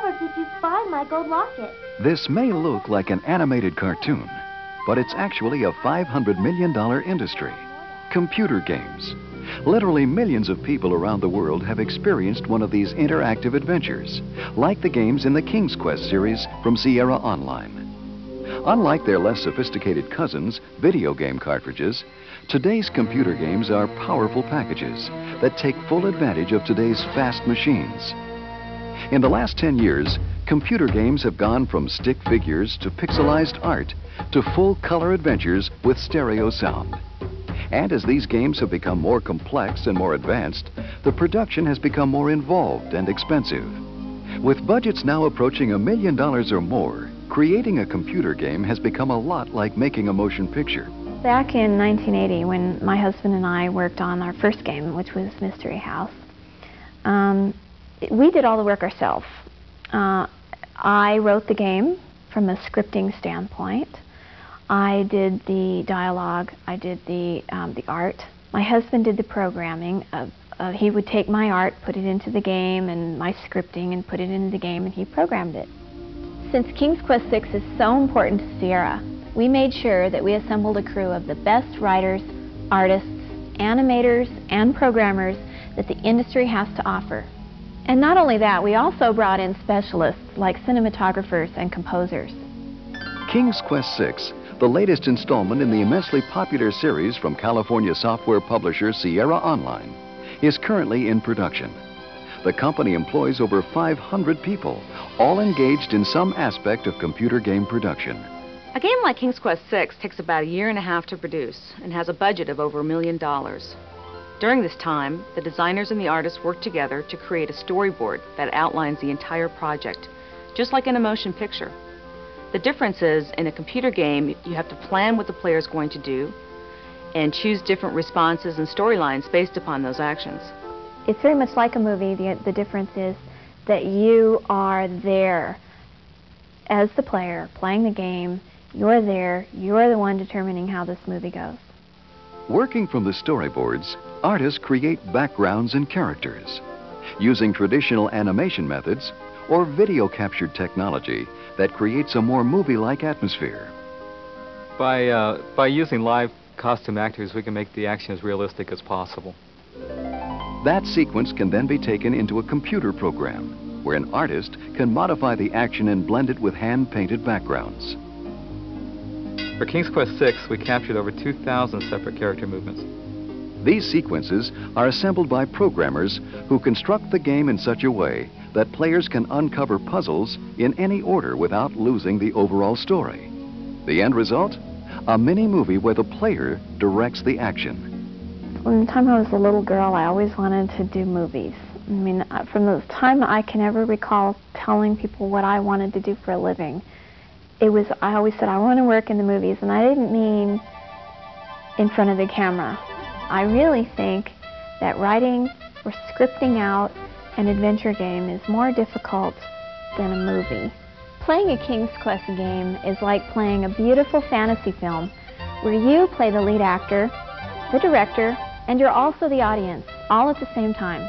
Where did you find my gold locket? This may look like an animated cartoon, but it's actually a $500 million industry. Computer games. Literally millions of people around the world have experienced one of these interactive adventures, like the games in the King's Quest series from Sierra Online. Unlike their less sophisticated cousins, video game cartridges, today's computer games are powerful packages that take full advantage of today's fast machines. In the last 10 years, computer games have gone from stick figures to pixelized art to full-color adventures with stereo sound. And as these games have become more complex and more advanced, the production has become more involved and expensive. With budgets now approaching $1 million or more, creating a computer game has become a lot like making a motion picture. Back in 1980, when my husband and I worked on our first game, which was Mystery House, we did all the work ourselves. I wrote the game from a scripting standpoint. I did the dialogue, I did the art. My husband did the programming. He would take my art, put it into the game, and my scripting, and put it into the game, and he programmed it. Since King's Quest VI is so important to Sierra, we made sure that we assembled a crew of the best writers, artists, animators, and programmers that the industry has to offer. And not only that, we also brought in specialists like cinematographers and composers. King's Quest VI, the latest installment in the immensely popular series from California software publisher Sierra Online, is currently in production. The company employs over 500 people, all engaged in some aspect of computer game production. A game like King's Quest VI takes about a year and a half to produce and has a budget of over $1 million. During this time, the designers and the artists work together to create a storyboard that outlines the entire project, just like in a motion picture. The difference is, in a computer game, you have to plan what the player is going to do and choose different responses and storylines based upon those actions. It's very much like a movie. The difference is that you are there as the player playing the game. You're there. You're the one determining how this movie goes. Working from the storyboards, artists create backgrounds and characters. Using traditional animation methods or video captured technology that creates a more movie-like atmosphere. By using live costume actors, we can make the action as realistic as possible. That sequence can then be taken into a computer program where an artist can modify the action and blend it with hand-painted backgrounds. For King's Quest VI, we captured over 2,000 separate character movements. These sequences are assembled by programmers who construct the game in such a way that players can uncover puzzles in any order without losing the overall story. The end result? A mini-movie where the player directs the action. From the time I was a little girl, I always wanted to do movies. I mean, from the time I can ever recall telling people what I wanted to do for a living, I always said, I want to work in the movies, and I didn't mean in front of the camera. I really think that writing or scripting out an adventure game is more difficult than a movie. Playing a King's Quest game is like playing a beautiful fantasy film where you play the lead actor, the director, and you're also the audience, all at the same time.